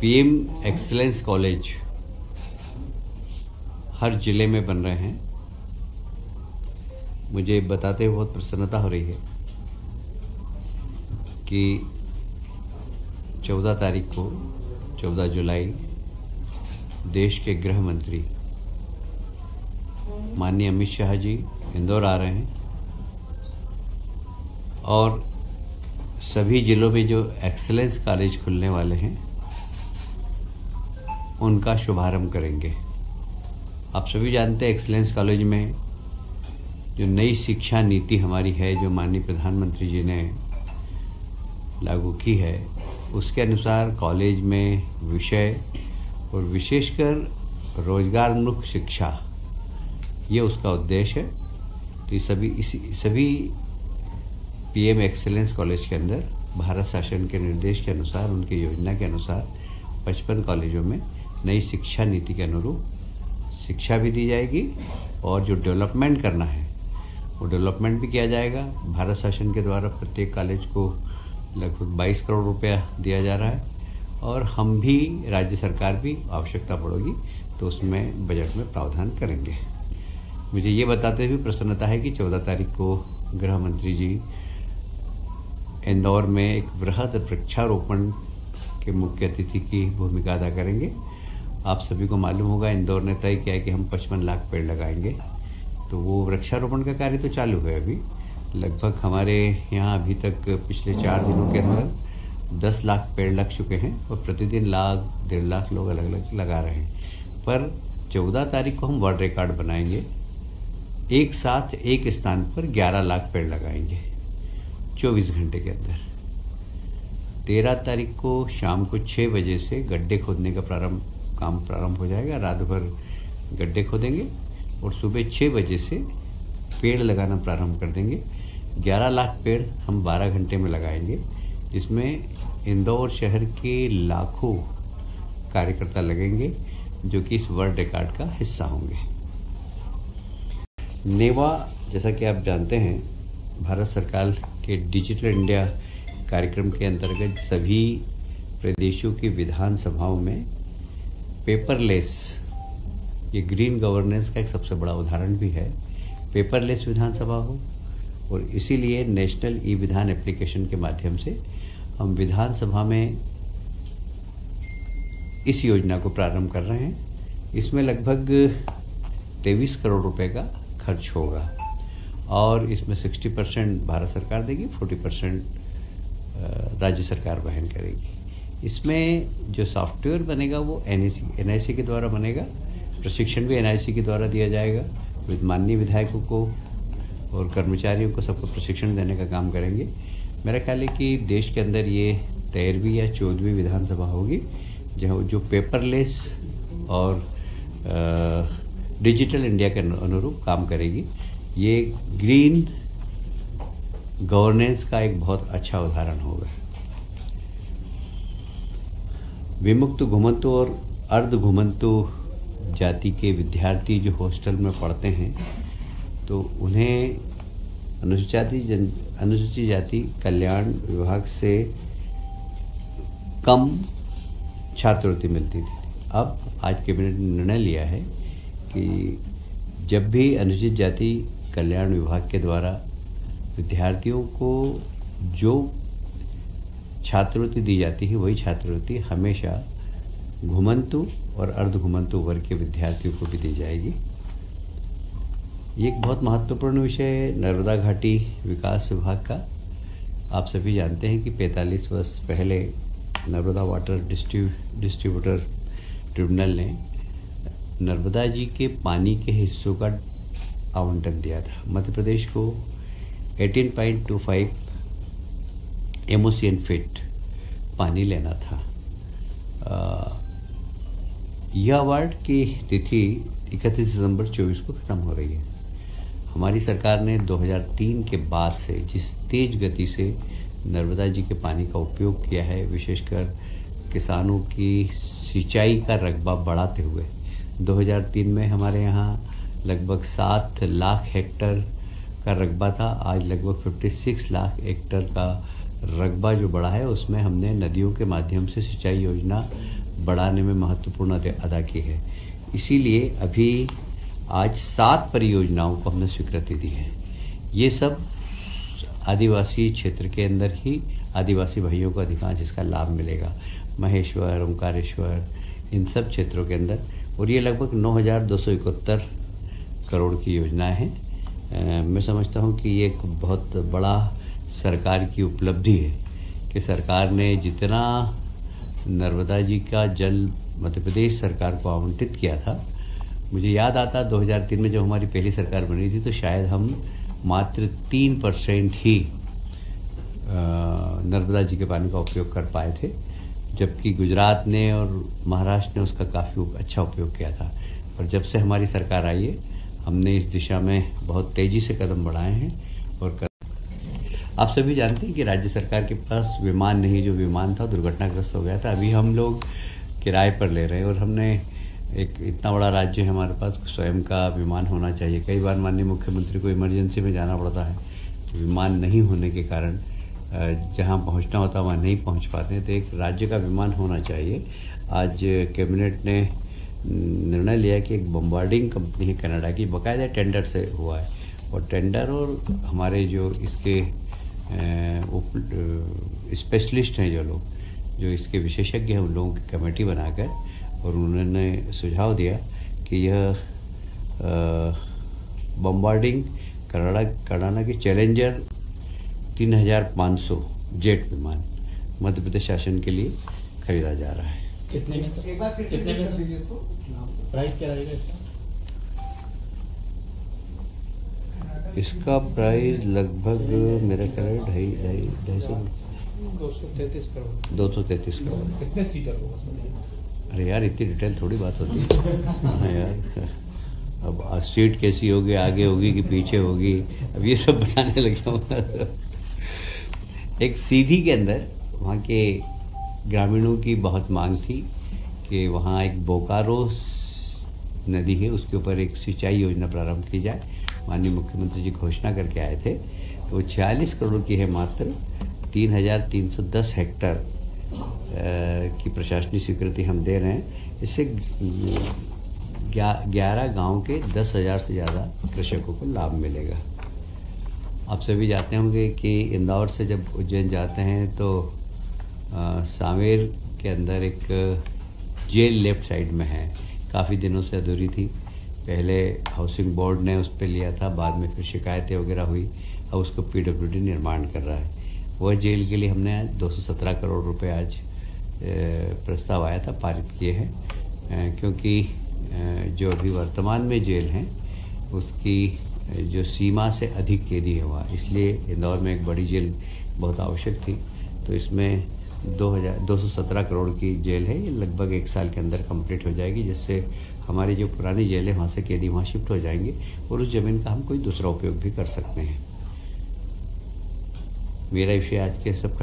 PM excellence college हर जिले में बन रहे हैं। मुझे बताते हुए बहुत प्रसन्नता हो रही है कि 14 तारीख को 14 जुलाई देश के गृह मंत्री माननीय अमित शाह जी इंदौर आ रहे हैं और सभी जिलों में जो एक्सीलेंस कॉलेज खुलने वाले हैं उनका शुभारंभ करेंगे। आप सभी जानते हैं एक्सीलेंस कॉलेज में जो नई शिक्षा नीति हमारी है, जो माननीय प्रधानमंत्री जी ने लागू की है, उसके अनुसार कॉलेज में विषय और विशेषकर रोजगारोन्मुख शिक्षा, ये उसका उद्देश्य है। तो सभी पीएम एक्सीलेंस कॉलेज के अंदर भारत शासन के निर्देश के अनुसार, उनकी योजना के अनुसार 55 कॉलेजों में नई शिक्षा नीति के अनुरूप शिक्षा भी दी जाएगी और जो डेवलपमेंट करना है वो डेवलपमेंट भी किया जाएगा। भारत शासन के द्वारा प्रत्येक कॉलेज को लगभग 22 करोड़ रुपया दिया जा रहा है और हम भी, राज्य सरकार भी आवश्यकता पड़ेगी तो उसमें बजट में प्रावधान करेंगे। मुझे ये बताते हुए प्रसन्नता है कि 14 तारीख को गृह मंत्री जी इंदौर में एक वृहद वृक्षारोपण के मुख्य अतिथि की भूमिका अदा करेंगे। आप सभी को मालूम होगा, इंदौर ने तय किया है कि हम 55 लाख पेड़ लगाएंगे, तो वो वृक्षारोपण का कार्य तो चालू है। अभी लगभग हमारे यहाँ अभी तक पिछले 4 दिनों के अंदर 10 लाख पेड़ लग चुके हैं और प्रतिदिन 1.5 लाख लोग अलग अलग लगा रहे हैं। पर 14 तारीख को हम वर्ल्ड रिकॉर्ड बनाएंगे, एक साथ एक स्थान पर 11 लाख पेड़ लगाएंगे 24 घंटे के अंदर। 13 तारीख को शाम को 6 बजे से गड्ढे खोदने का काम प्रारंभ हो जाएगा। रात भर गड्ढे खोदेंगे और सुबह 6 बजे से पेड़ लगाना प्रारंभ कर देंगे। 11 लाख पेड़ हम 12 घंटे में लगाएंगे, जिसमें इंदौर शहर के लाखों कार्यकर्ता लगेंगे जो कि इस वर्ल्ड रिकॉर्ड का हिस्सा होंगे। नेवा, जैसा कि आप जानते हैं, भारत सरकार के डिजिटल इंडिया कार्यक्रम के अंतर्गत सभी प्रदेशों की विधानसभाओं में पेपरलेस, ये ग्रीन गवर्नेंस का एक सबसे बड़ा उदाहरण भी है, पेपरलेस विधानसभा हो। और इसीलिए नेशनल ई विधान एप्लीकेशन के माध्यम से हम विधानसभा में इस योजना को प्रारंभ कर रहे हैं। इसमें लगभग 23 करोड़ रुपए का खर्च होगा और इसमें 60% भारत सरकार देगी, 40% राज्य सरकार वहन करेगी। इसमें जो सॉफ्टवेयर बनेगा वो एनआईसी के द्वारा बनेगा, प्रशिक्षण भी एनआईसी के द्वारा दिया जाएगा। माननीय विधायकों को और कर्मचारियों को सबको प्रशिक्षण देने का काम करेंगे। मेरा ख्याल है कि देश के अंदर ये 13वीं या 14वीं विधानसभा होगी जहाँ जो पेपरलेस और डिजिटल इंडिया के अनुरूप काम करेगी। ये ग्रीन गवर्नेंस का एक बहुत अच्छा उदाहरण होगा। विमुक्त घुमंतु और अर्ध घुमंतु जाति के विद्यार्थी जो हॉस्टल में पढ़ते हैं तो उन्हें अनुसूचित जाति कल्याण विभाग से कम छात्रवृत्ति मिलती थी। अब आज कैबिनेट ने निर्णय लिया है कि जब भी अनुसूचित जाति कल्याण विभाग के द्वारा विद्यार्थियों को जो छात्रवृत्ति दी जाती है वही छात्रवृत्ति हमेशा घुमंतु और अर्ध घुमंतु वर्ग के विद्यार्थियों को भी दी जाएगी। ये एक बहुत महत्वपूर्ण विषय है नर्मदा घाटी विकास विभाग का। आप सभी जानते हैं कि 45 वर्ष पहले नर्मदा वाटर डिस्ट्रीब्यूटर ट्रिब्यूनल ने नर्मदा जी के पानी के हिस्सों का आवंटन दिया था। मध्य प्रदेश को 18.25 एमओसीएन फीट पानी लेना था। यह अवार्ड की तिथि 31 दिसंबर 24 को खत्म हो रही है। हमारी सरकार ने 2003 के बाद से जिस तेज गति से नर्मदा जी के पानी का उपयोग किया है, विशेषकर किसानों की सिंचाई का रकबा बढ़ाते हुए 2003 में हमारे यहाँ लगभग 7 लाख हेक्टेयर का रकबा था। आज लगभग 56 लाख हेक्टेयर का रकबा जो बढ़ा है, उसमें हमने नदियों के माध्यम से सिंचाई योजना बढ़ाने में महत्वपूर्ण अदा की है। इसीलिए अभी आज 7 परियोजनाओं को हमने स्वीकृति दी है। ये सब आदिवासी क्षेत्र के अंदर ही आदिवासी भाइयों को अधिकांश इसका लाभ मिलेगा। महेश्वर, ओंकारेश्वर, इन सब क्षेत्रों के अंदर, और ये लगभग 9,271 करोड़ की योजना है। मैं समझता हूँ कि ये एक बहुत बड़ा सरकार की उपलब्धि है कि सरकार ने जितना नर्मदा जी का जल मध्य प्रदेश सरकार को आवंटित किया था, मुझे याद आता 2003 में जब हमारी पहली सरकार बनी थी तो शायद हम मात्र 3% ही नर्मदा जी के पानी का उपयोग कर पाए थे, जबकि गुजरात ने और महाराष्ट्र ने उसका काफ़ी अच्छा उपयोग किया था। और जब से हमारी सरकार आई है हमने इस दिशा में बहुत तेज़ी से कदम बढ़ाए हैं। और आप सभी जानते हैं कि राज्य सरकार के पास विमान नहीं, जो विमान था दुर्घटनाग्रस्त हो गया था। अभी हम लोग किराए पर ले रहे हैं और हमने एक इतना बड़ा राज्य है हमारे पास, स्वयं का विमान होना चाहिए। कई बार माननीय मुख्यमंत्री को इमरजेंसी में जाना पड़ता है, तो विमान नहीं होने के कारण जहां पहुंचना होता वहां नहीं पहुंच पाते हैं, तो एक राज्य का विमान होना चाहिए। आज कैबिनेट ने निर्णय लिया कि एक बम्बार्डिंग कंपनी है कनाडा की, बाकायदा टेंडर से हुआ है, और टेंडर और हमारे जो इसके स्पेशलिस्ट हैं, जो लोग जो इसके विशेषज्ञ हैं, उन लोगों की कमेटी बनाकर, और उन्होंने सुझाव दिया कि यह बम्बार्डिंग कनाडा की चैलेंजर 3,500 जेट विमान मध्य प्रदेश शासन के लिए खरीदा जा रहा है। कितने में प्राइस क्या रहेगा इसका प्राइस लगभग मेरा ख्याल 233 करोड़। कितने सीटर होगा? अरे यार, इतनी डिटेल थोड़ी बात होती है। हाँ यार, अब सीट कैसी होगी, आगे होगी कि पीछे होगी, अब ये सब बताने लग जाऊंगा। एक सीधी के अंदर वहाँ के ग्रामीणों की बहुत मांग थी कि वहाँ एक बोकारो नदी है, उसके ऊपर एक सिंचाई योजना प्रारंभ की जाए। माननीय मुख्यमंत्री जी घोषणा करके आए थे, तो वो 40 करोड़ की है। मात्र 3,310 हेक्टेयर की प्रशासनिक स्वीकृति हम दे रहे हैं। इससे 11 गांव के 10,000 से ज़्यादा कृषकों को लाभ मिलेगा। आप सभी जानते होंगे कि इंदौर से जब उज्जैन जाते हैं तो सांवेर के अंदर एक जेल लेफ्ट साइड में है, काफ़ी दिनों से अधूरी थी। पहले हाउसिंग बोर्ड ने उस पर लिया था, बाद में फिर शिकायतें वगैरह हुई, अब उसको PWD निर्माण कर रहा है। वह जेल के लिए हमने आज 217 करोड़ रुपए आज प्रस्ताव आया था, पारित किए हैं, क्योंकि जो अभी वर्तमान में जेल हैं उसकी जो सीमा से अधिक कैदी है वहाँ, इसलिए इंदौर में एक बड़ी जेल बहुत आवश्यक थी। तो इसमें 217 करोड़ की जेल है, ये लगभग 1 साल के अंदर कंप्लीट हो जाएगी, जिससे हमारी जो पुरानी जेल है वहाँ से कैदी वहाँ शिफ्ट हो जाएंगे और उस ज़मीन का हम कोई दूसरा उपयोग भी कर सकते हैं। मेरा विषय आज के सब